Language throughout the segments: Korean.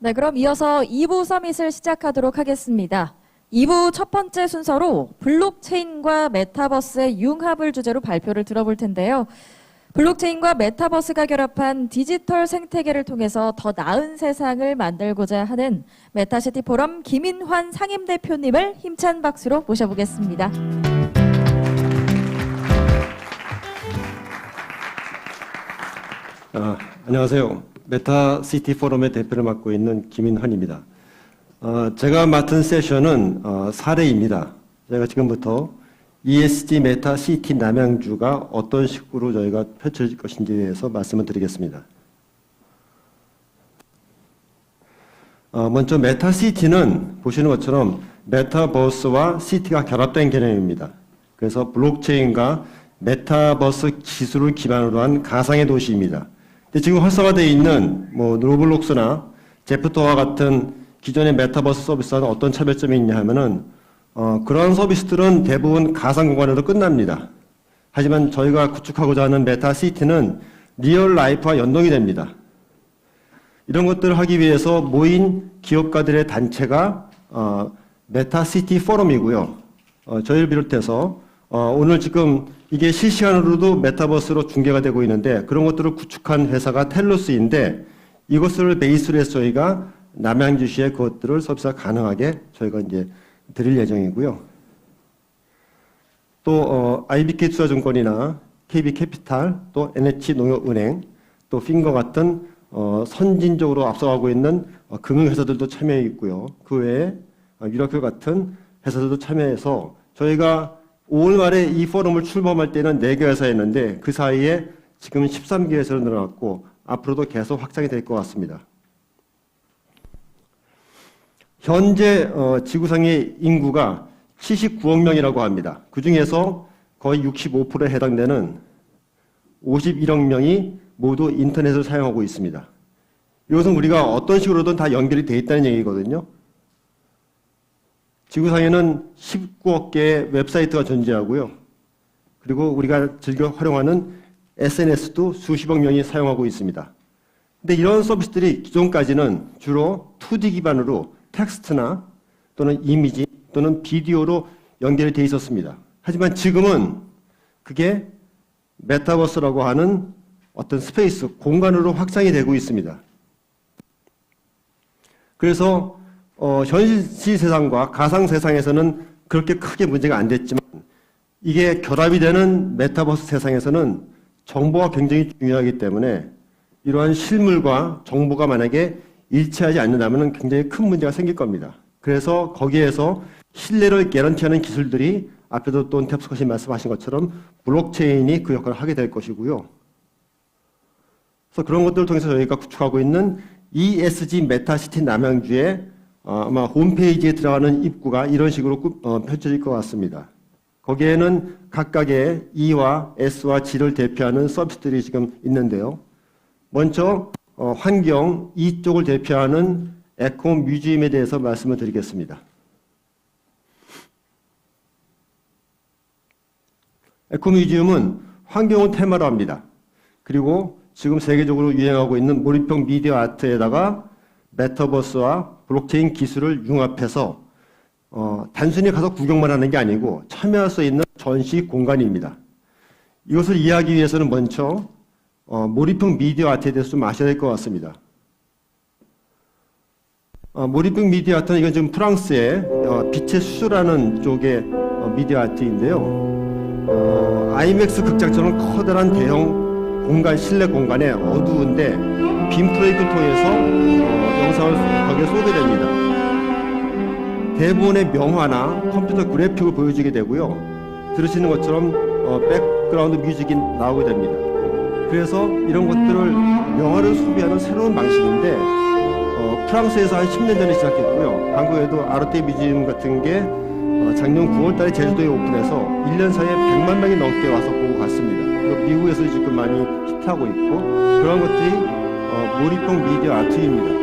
네, 그럼 이어서 2부 서밋을 시작하도록 하겠습니다. 2부 첫 번째 순서로 블록체인과 메타버스의 융합을 주제로 발표를 들어볼 텐데요. 블록체인과 메타버스가 결합한 디지털 생태계를 통해서 더 나은 세상을 만들고자 하는 메타시티 포럼 김인환 상임대표님을 힘찬 박수로 모셔보겠습니다. 안녕하세요. 메타시티 포럼의 대표를 맡고 있는 김인환입니다. 제가 맡은 세션은 사례입니다. 제가 지금부터 ESG 메타시티 남양주가 어떤 식으로 저희가 펼쳐질 것인지에 대해서 말씀을 드리겠습니다. 먼저 메타시티는 보시는 것처럼 메타버스와 시티가 결합된 개념입니다. 그래서 블록체인과 메타버스 기술을 기반으로 한 가상의 도시입니다. 근데 지금 활성화되어 있는 로블록스나 제프토와 같은 기존의 메타버스 서비스와는 어떤 차별점이 있냐 하면은 그러한 서비스들은 대부분 가상 공간으로 끝납니다. 하지만 저희가 구축하고자 하는 메타시티는 리얼 라이프와 연동이 됩니다. 이런 것들을 하기 위해서 모인 기업가들의 단체가 메타시티 포럼이고요. 저희를 비롯해서 오늘 지금 이게 실시간으로도 메타버스로 중계가 되고 있는데 그런 것들을 구축한 회사가 텔루스인데 이것을 베이스로 해서 저희가 남양주시에 그것들을 서비스가 가능하게 저희가 이제 드릴 예정이고요. 또 IBK 투자증권이나 KB캐피탈, 또 NH농협은행, 또 핑거 같은 선진적으로 앞서가고 있는 금융회사들도 참여해 있고요. 그 외에 유라클 같은 회사들도 참여해서 저희가 5월 말에 이 포럼을 출범할 때는 4개 회사였는데 그 사이에 지금 13개 회사로 늘어났고 앞으로도 계속 확장이 될 것 같습니다. 현재 지구상의 인구가 79억 명이라고 합니다. 그 중에서 거의 65%에 해당되는 51억 명이 모두 인터넷을 사용하고 있습니다. 이것은 우리가 어떤 식으로든 다 연결이 되어 있다는 얘기거든요. 지구상에는 19억 개의 웹사이트가 존재하고요. 그리고 우리가 즐겨 활용하는 SNS도 수십억 명이 사용하고 있습니다. 근데 이런 서비스들이 기존까지는 주로 2D 기반으로 텍스트나 또는 이미지 또는 비디오로 연결이 되어 있었습니다. 하지만 지금은 그게 메타버스라고 하는 어떤 스페이스, 공간으로 확장이 되고 있습니다. 그래서 현실 세상과 가상 세상에서는 그렇게 크게 문제가 안 됐지만 이게 결합이 되는 메타버스 세상에서는 정보가 굉장히 중요하기 때문에 이러한 실물과 정보가 만약에 일치하지 않는다면 굉장히 큰 문제가 생길 겁니다. 그래서 거기에서 신뢰를 개런티하는 기술들이 앞에도 또 탭스컷이 말씀하신 것처럼 블록체인이 그 역할을 하게 될 것이고요. 그래서 그런 것들을 통해서 저희가 구축하고 있는 ESG 메타시티 남양주의 아마 홈페이지에 들어가는 입구가 이런 식으로 펼쳐질 것 같습니다. 거기에는 각각의 E와 S와 G를 대표하는 서비스들이 지금 있는데요. 먼저 환경 E 쪽을 대표하는 에코 뮤지엄에 대해서 말씀을 드리겠습니다. 에코 뮤지엄은 환경을 테마로 합니다. 그리고 지금 세계적으로 유행하고 있는 몰입형 미디어 아트에다가 메타버스와 블록체인 기술을 융합해서 단순히 가서 구경만 하는 게 아니고 참여할 수 있는 전시 공간입니다. 이것을 이해하기 위해서는 먼저 몰입형 미디어 아트에 대해서 좀 아셔야 될 것 같습니다. 몰입형 미디어 아트는 이건 지금 프랑스의 빛의 수수라는 쪽의 미디어 아트인데요. 아이맥스 극장처럼 커다란 대형 공간, 실내 공간에 어두운데 빔 프로젝트를 통해서 영상을 거기에 쏘게 됩니다. 대부분의 명화나 컴퓨터 그래픽을 보여주게 되고요. 들으시는 것처럼 백그라운드 뮤직이 나오게 됩니다. 그래서 이런 것들을 영화를 소비하는 새로운 방식인데 프랑스에서 한 10년 전에 시작했고요. 한국에도 아르테 뮤지엄 같은 게 작년 9월 달에 제주도에 오픈해서 1년 사이에 100만 명이 넘게 와서 보고 갔습니다. 그리고 미국에서 지금 많이 히트하고 있고 그런 것들이 몰입형 미디어 아트입니다.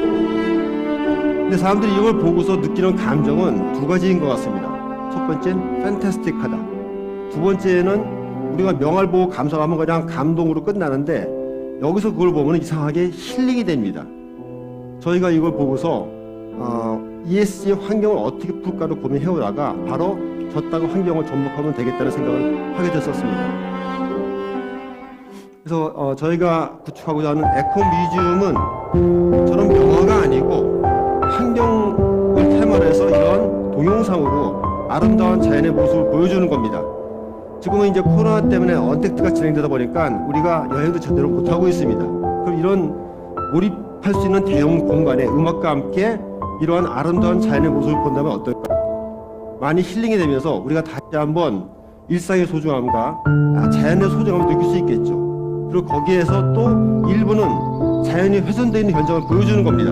근데 사람들이 이걸 보고서 느끼는 감정은 두 가지인 것 같습니다. 첫 번째는 팬타스틱하다. 두 번째는 우리가 명화를 보고 감상하면 그냥 감동으로 끝나는데 여기서 그걸 보면 이상하게 힐링이 됩니다. 저희가 이걸 보고서 ESG 환경을 어떻게 풀까를 고민해오다가 바로 졌다고 환경을 접목하면 되겠다는 생각을 하게 됐었습니다. 그래서 저희가 구축하고자 하는 에코뮤지엄은 저런 명화가 아니고 환경을 테마로 해서 이런 동영상으로 아름다운 자연의 모습을 보여주는 겁니다. 지금은 이제 코로나 때문에 언택트가 진행되다 보니까 우리가 여행도 제대로 못하고 있습니다. 그럼 이런 몰입할 수 있는 대형 공간에 음악과 함께 이러한 아름다운 자연의 모습을 본다면 어떨까요? 많이 힐링이 되면서 우리가 다시 한번 일상의 소중함과 자연의 소중함을 느낄 수 있겠죠. 그리고 거기에서 또 일부는 자연이 훼손되어 있는 현장을 보여주는 겁니다.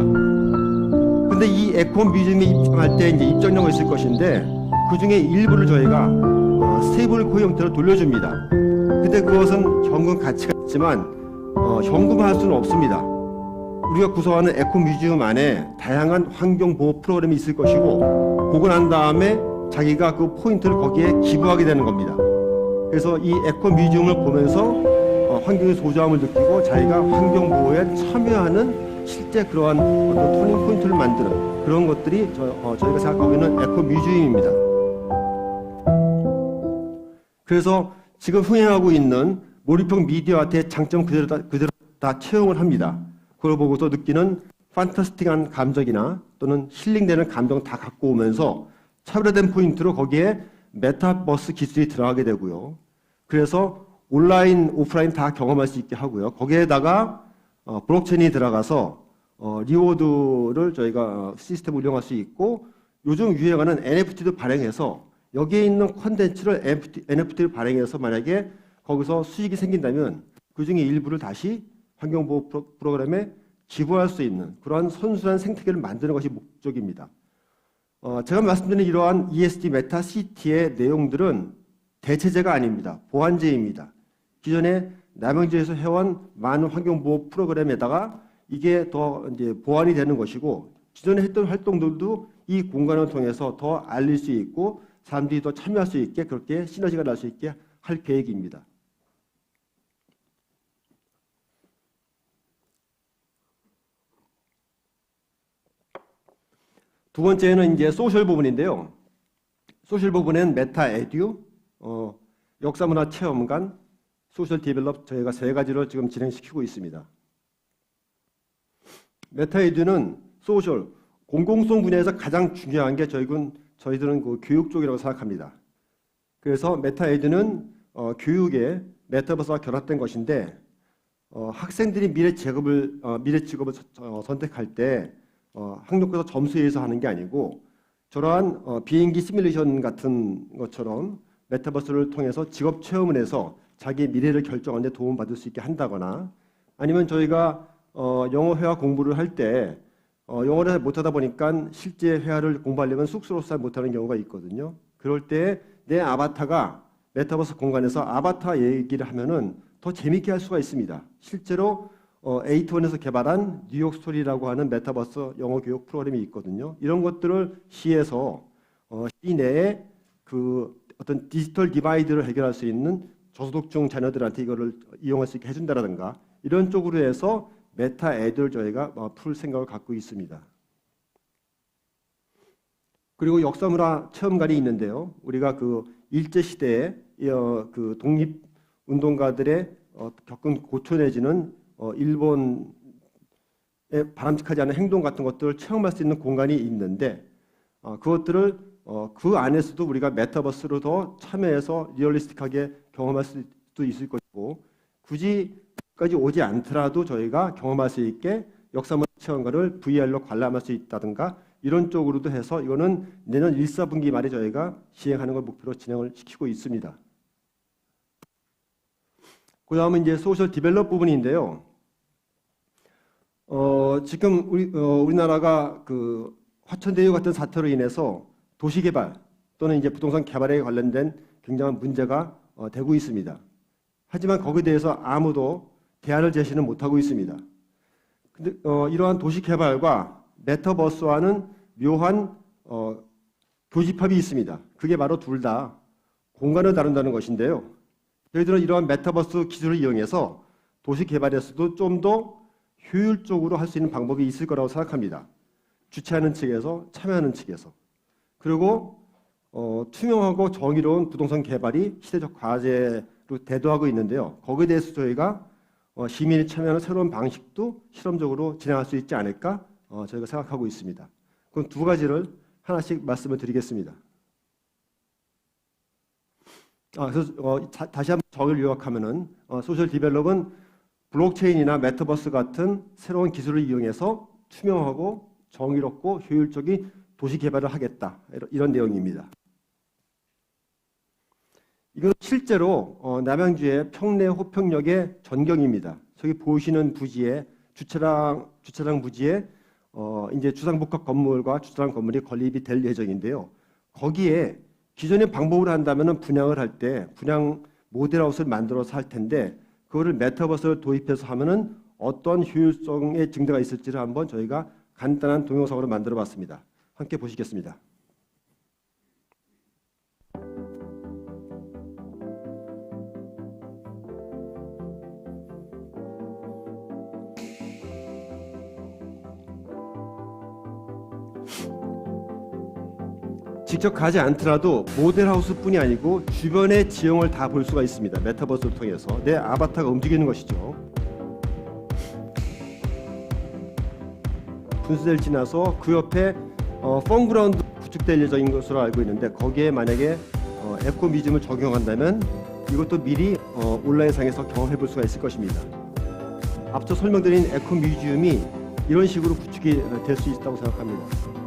근데 이 에코뮤지엄에 입장할 때 이제 입장료가 있을 것인데 그 중에 일부를 저희가 스테이블 코인 형태로 돌려줍니다. 근데 그것은 현금 가치가 있지만 현금화할 수는 없습니다. 우리가 구성하는 에코뮤지엄 안에 다양한 환경보호 프로그램이 있을 것이고 보고 난 다음에 자기가 그 포인트를 거기에 기부하게 되는 겁니다. 그래서 이 에코뮤지엄을 보면서 환경의 소중함을 느끼고 자기가 환경보호에 참여하는 실제 그러한 어떤 터닝 포인트를 만드는 그런 것들이 저희가 생각하고 있는 에코뮤지엄입니다. 그래서 지금 흥행하고 있는 몰입형 미디어 아트의 장점 그대로 다 채용을 합니다. 그걸 보고서 느끼는 판타스틱한 감정이나 또는 힐링되는 감정 다 갖고 오면서 차별화된 포인트로 거기에 메타버스 기술이 들어가게 되고요. 그래서 온라인, 오프라인 다 경험할 수 있게 하고요. 거기에다가 블록체인이 들어가서 리워드를 저희가 시스템 운영할 수 있고 요즘 유행하는 NFT도 발행해서 여기에 있는 콘텐츠를 NFT를 발행해서 만약에 거기서 수익이 생긴다면 그 중에 일부를 다시 환경보호 프로그램에 기부할 수 있는 그러한 선순환 생태계를 만드는 것이 목적입니다. 제가 말씀드린 이러한 ESG 메타시티의 내용들은 대체제가 아닙니다. 보완제입니다. 기존에 남양주에서 해온 많은 환경보호 프로그램에다가 이게 더 이제 보완이 되는 것이고 기존에 했던 활동들도 이 공간을 통해서 더 알릴 수 있고 사람들이 더 참여할 수 있게 그렇게 시너지가 날 수 있게 할 계획입니다. 두 번째는 이제 소셜 부분인데요. 소셜 부분엔 메타 에듀, 역사문화 체험관, 소셜 디벨롭 저희가 세 가지로 지금 진행시키고 있습니다. 메타 에듀는 소셜, 공공성 분야에서 가장 중요한 게 저희들은 그 교육 쪽이라고 생각합니다. 그래서 메타 에듀는 교육에 메타버스와 결합된 것인데 학생들이 미래 직업을 선택할 때 학력고사 점수에 의해서 하는 게 아니고 저러한 비행기 시뮬레이션 같은 것처럼 메타버스를 통해서 직업 체험을 해서 자기의 미래를 결정하는 데 도움받을 수 있게 한다거나 아니면 저희가 영어 회화 공부를 할 때 영어를 못하다 보니까 실제 회화를 공부하려면 쑥스러워서 잘 못하는 경우가 있거든요. 그럴 때 내 아바타가 메타버스 공간에서 아바타 얘기를 하면은 더 재밌게 할 수가 있습니다. 실제로 에이트원에서 개발한 뉴욕 스토리라고 하는 메타버스 영어 교육 프로그램이 있거든요. 이런 것들을 시에서 시내에 그 어떤 디지털 디바이드를 해결할 수 있는 저소득층 자녀들한테 이거를 이용할 수 있게 해준다라든가 이런 쪽으로 해서 메타 애들 저희가 풀 생각을 갖고 있습니다. 그리고 역사문화 체험관이 있는데요. 우리가 그 일제 시대에 그 독립 운동가들의 겪은 고초 내지는 일본의 바람직하지 않은 행동 같은 것들을 체험할 수 있는 공간이 있는데 그것들을 그 안에서도 우리가 메타버스로 더 참여해서 리얼리스틱하게 경험할 수도 있을 것이고 굳이 까지 오지 않더라도 저희가 경험할 수 있게 역사문화 체험관을 VR로 관람할 수 있다든가 이런 쪽으로도 해서 이거는 내년 1사분기 말에 저희가 시행하는 걸 목표로 진행을 시키고 있습니다. 그 다음은 이제 소셜 디벨롭 부분인데요. 지금 우리나라가 그 화천대유 같은 사태로 인해서 도시개발 또는 이제 부동산 개발에 관련된 굉장한 문제가 되고 있습니다. 하지만 거기에 대해서 아무도 대안을 제시는 못하고 있습니다. 근데 이러한 도시개발과 메타버스와는 묘한 교집합이 있습니다. 그게 바로 둘 다 공간을 다룬다는 것인데요. 저희들은 이러한 메타버스 기술을 이용해서 도시개발에서도 좀 더 효율적으로 할 수 있는 방법이 있을 거라고 생각합니다. 주최하는 측에서, 참여하는 측에서. 그리고 투명하고 정의로운 부동산 개발이 시대적 과제로 대두하고 있는데요. 거기에 대해서 저희가 시민이 참여하는 새로운 방식도 실험적으로 진행할 수 있지 않을까 저희가 생각하고 있습니다. 그럼 두 가지를 하나씩 말씀을 드리겠습니다. 그래서 다시 한번 정의를 요약하면은 소셜 디벨롭은 블록체인이나 메타버스 같은 새로운 기술을 이용해서 투명하고 정의롭고 효율적인 도시 개발을 하겠다. 이런 내용입니다. 이건 실제로 남양주의 평내 호평역의 전경입니다. 저기 보시는 부지에 주차장 부지에 이제 주상복합 건물과 주차장 건물이 건립이 될 예정인데요. 거기에 기존의 방법으로 한다면은 분양을 할 때 분양 모델하우스를 만들어서 할 텐데 그거를 메타버스를 도입해서 하면은 어떤 효율성의 증대가 있을지를 한번 저희가 간단한 동영상으로 만들어 봤습니다. 함께 보시겠습니다. 직접 가지 않더라도 모델하우스뿐이 아니고 주변의 지형을 다 볼 수가 있습니다. 메타버스를 통해서 내 아바타가 움직이는 것이죠. 분수대를 지나서 그 옆에 펀그라운드 구축될 예정인 것으로 알고 있는데 거기에 만약에 에코뮤지엄을 적용한다면 이것도 미리 온라인상에서 경험해 볼 수가 있을 것입니다. 앞서 설명드린 에코뮤지엄이 이런 식으로 구축이 될 수 있다고 생각합니다.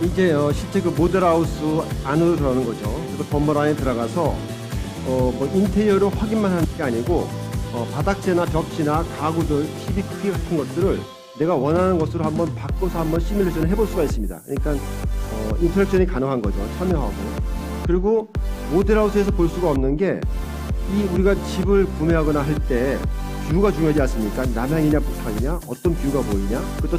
이제 실제 그 모델하우스 안으로 들어가는 거죠. 그래서 건물 안에 들어가서 뭐 인테리어를 확인만 하는 게 아니고 바닥재나 벽지나 가구들, TV 크기 같은 것들을 내가 원하는 것으로 한번 바꿔서 한번 시뮬레이션을 해볼 수가 있습니다. 그러니까 인터랙션이 가능한 거죠. 참여하고. 그리고 모델하우스에서 볼 수가 없는 게 이 우리가 집을 구매하거나 할 때 뷰가 중요하지 않습니까? 남향이냐 북향이냐 어떤 뷰가 보이냐 그것도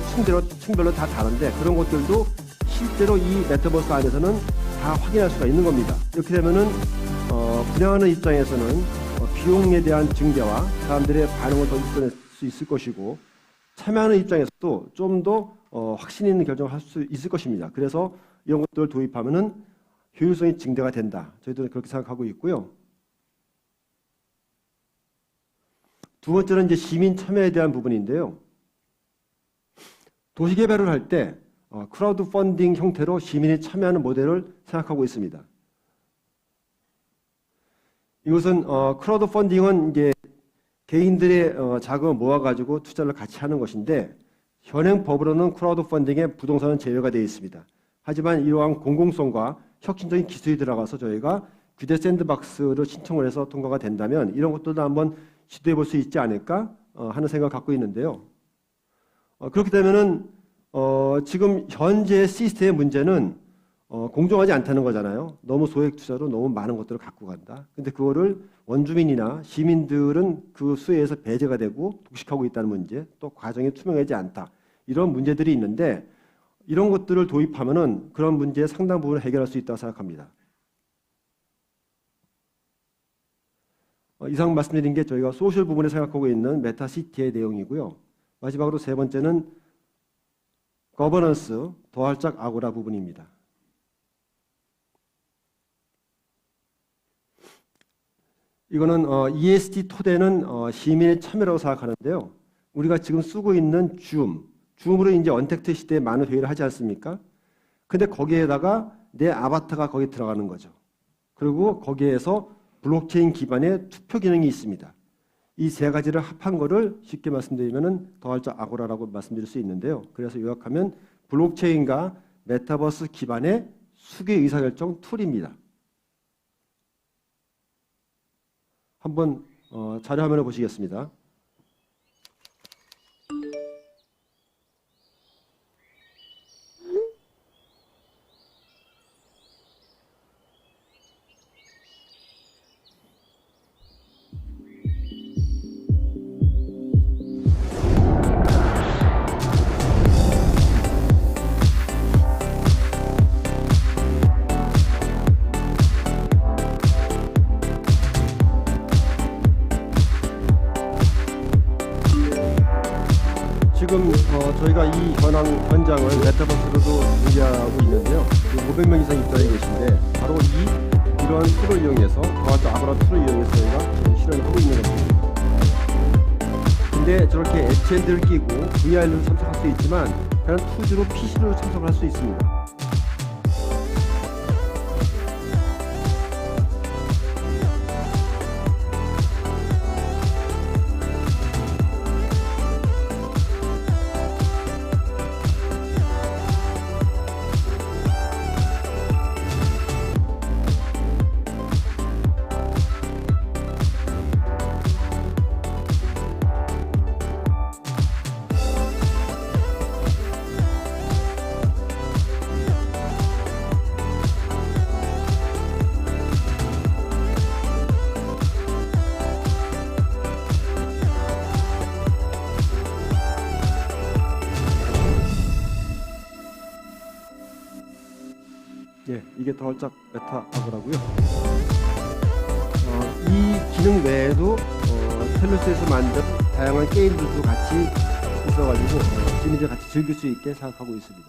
층별로 다 다른데 그런 것들도 실제로 이 메타버스 안에서는 다 확인할 수가 있는 겁니다. 이렇게 되면은 분양하는 입장에서는 비용에 대한 증대와 사람들의 반응을 더 이끌어낼 수 있을 것이고 참여하는 입장에서도 좀 더 확신 있는 결정을 할 수 있을 것입니다. 그래서 이런 것들을 도입하면은 효율성이 증대가 된다. 저희들은 그렇게 생각하고 있고요. 두 번째는 이제 시민 참여에 대한 부분인데요. 도시 개발을 할 때 크라우드 펀딩 형태로 시민이 참여하는 모델을 생각하고 있습니다. 이것은 크라우드 펀딩은 이제 개인들의 자금을 모아가지고 투자를 같이 하는 것인데 현행 법으로는 크라우드 펀딩에 부동산은 제외가 되어 있습니다. 하지만 이러한 공공성과 혁신적인 기술이 들어가서 저희가 규제 샌드박스를 신청을 해서 통과가 된다면 이런 것들도 한번 시도해 볼 수 있지 않을까 하는 생각을 갖고 있는데요. 그렇게 되면은 지금 현재 시스템의 문제는 공정하지 않다는 거잖아요. 너무 소액 투자로 너무 많은 것들을 갖고 간다. 근데 그거를 원주민이나 시민들은 그 수혜에서 배제가 되고 독식하고 있다는 문제, 또 과정이 투명하지 않다. 이런 문제들이 있는데 이런 것들을 도입하면은 그런 문제의 상당 부분을 해결할 수 있다고 생각합니다. 이상 말씀드린 게 저희가 소셜 부분에 생각하고 있는 메타시티의 내용이고요. 마지막으로 세 번째는 거버넌스, 더활짝 아고라 부분입니다. 이거는 ESD 토대는 시민의 참여라고 생각하는데요. 우리가 지금 쓰고 있는 줌으로 이제 언택트 시대에 많은 회의를 하지 않습니까? 근데 거기에다가 내 아바타가 거기 들어가는 거죠. 그리고 거기에서 블록체인 기반의 투표 기능이 있습니다. 이 세 가지를 합한 거를 쉽게 말씀드리면은 더활짝 아고라라고 말씀드릴 수 있는데요. 그래서 요약하면 블록체인과 메타버스 기반의 수기 의사결정 툴입니다. 한번 자료 화면을 보시겠습니다. 지금 저희가 이 현장을 메타버스로도 공개하고 있는데요. 500명 이상 입장이 계신데 바로 이러한 툴을 이용해서 더하기 아고라 툴을 이용해서 저희가 지금 실현을 하고 있는 것입니다. 근데 저렇게 앱체들을 끼고 VR로 참석할 수 있지만 그냥 2G로 PC로 참석을 할 수 있습니다. 예, 이게 더활짝 메타 아고라고요. 이 기능 외에도 텔레스에서 만든 다양한 게임들도 같이 있어가지고 시민들 같이 즐길 수 있게 생각하고 있습니다.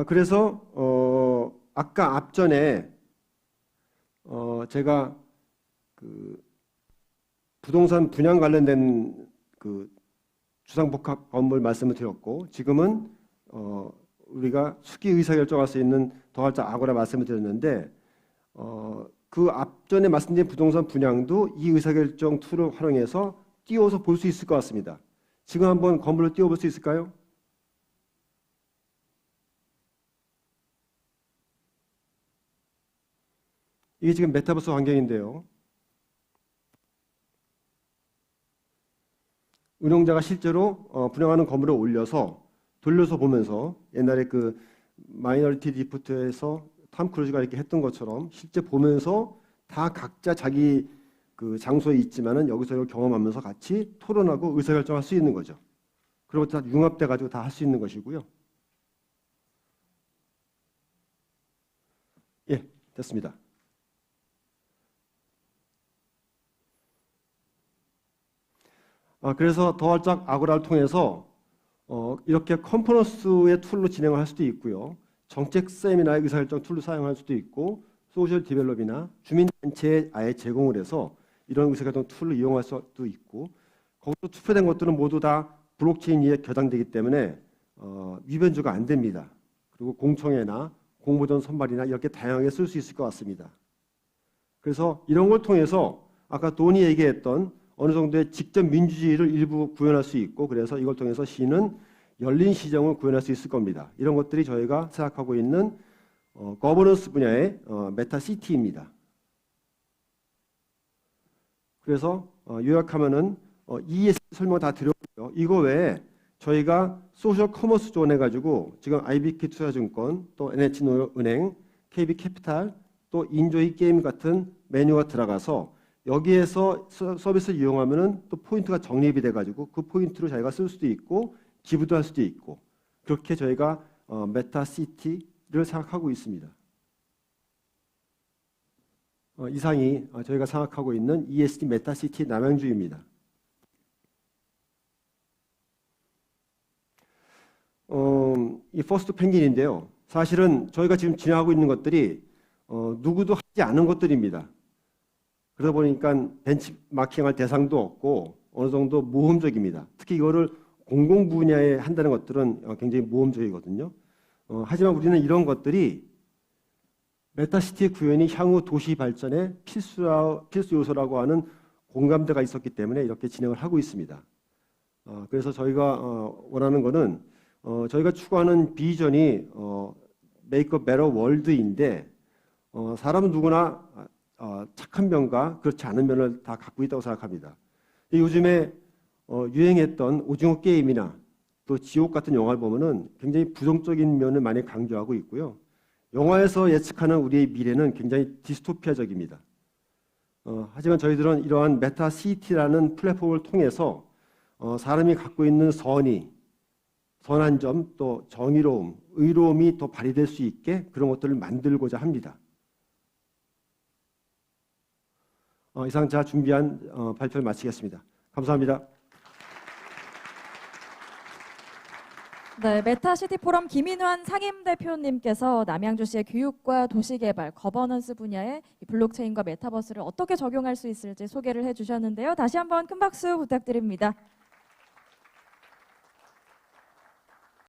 그래서 아까 앞전에 제가 그 부동산 분양 관련된 그 주상복합 건물 말씀을 드렸고, 지금은 우리가 수기 의사결정할 수 있는 더활짝 아고라 말씀을 드렸는데, 그 앞전에 말씀드린 부동산 분양도 이 의사결정 툴을 활용해서 띄워서 볼 수 있을 것 같습니다. 지금 한번 건물을 띄워볼 수 있을까요? 이게 지금 메타버스 환경인데요. 운영자가 실제로 분양하는 건물을 올려서 돌려서 보면서 옛날에 그 마이너리티 리포트에서 탐 크루즈가 이렇게 했던 것처럼 실제 보면서 다 각자 자기 그 장소에 있지만은 여기서 이걸 경험하면서 같이 토론하고 의사결정할 수 있는 거죠. 그리고 다 융합돼 가지고 다 할 수 있는 것이고요. 예, 됐습니다. 그래서 더활짝 아고라를 통해서 이렇게 컨퍼런스의 툴로 진행을 할 수도 있고요. 정책 세미나의 의사결정 툴로 사용할 수도 있고, 소셜 디벨롭이나 주민단체에 아예 제공을 해서 이런 의사결정 툴을 이용할 수도 있고, 거기서 투표된 것들은 모두 다 블록체인에 겨당되기 때문에 위변조가 안 됩니다. 그리고 공청회나 공모전 선발이나 이렇게 다양하게 쓸 수 있을 것 같습니다. 그래서 이런 걸 통해서 아까 돈이 얘기했던 어느 정도의 직접 민주주의를 일부 구현할 수 있고, 그래서 이걸 통해서 시는 열린 시정을 구현할 수 있을 겁니다. 이런 것들이 저희가 생각하고 있는 거버넌스 분야의 메타시티입니다. 그래서 요약하면은 ES 설명 다 드렸고요. 이거 외에 저희가 소셜 커머스 존 해가지고 지금 IBK 투자증권, 또 NH은행, KB캐피탈, 또 인조이 게임 같은 메뉴가 들어가서 여기에서 서비스를 이용하면은 또 포인트가 적립이 돼가지고 그 포인트로 자기가 쓸 수도 있고 기부도 할 수도 있고, 그렇게 저희가 메타시티를 생각하고 있습니다. 이상이 저희가 생각하고 있는 ESG 메타시티 남양주입니다. 이 퍼스트 펭귄인데요. 사실은 저희가 지금 진행하고 있는 것들이 누구도 하지 않은 것들입니다. 그러다 보니까 벤치마킹할 대상도 없고 어느 정도 모험적입니다. 특히 이거를 공공 분야에 한다는 것들은 굉장히 모험적이거든요. 하지만 우리는 이런 것들이 메타시티의 구현이 향후 도시 발전의 필수 요소라고 하는 공감대가 있었기 때문에 이렇게 진행을 하고 있습니다. 그래서 저희가 원하는 거는 저희가 추구하는 비전이 Make a Better World인데, 사람은 누구나 착한 면과 그렇지 않은 면을 다 갖고 있다고 생각합니다. 요즘에 유행했던 오징어 게임이나 또 지옥 같은 영화를 보면은 굉장히 부정적인 면을 많이 강조하고 있고요. 영화에서 예측하는 우리의 미래는 굉장히 디스토피아적입니다. 하지만 저희들은 이러한 메타시티라는 플랫폼을 통해서 사람이 갖고 있는 선한 점, 또 정의로움, 의로움이 더 발휘될 수 있게 그런 것들을 만들고자 합니다. 이상 제가 준비한 발표를 마치겠습니다. 감사합니다. 네, 메타시티 포럼 김인환 상임대표님께서 남양주시의 교육과 도시개발, 거버넌스 분야에 이 블록체인과 메타버스를 어떻게 적용할 수 있을지 소개를 해주셨는데요. 다시 한번 큰 박수 부탁드립니다.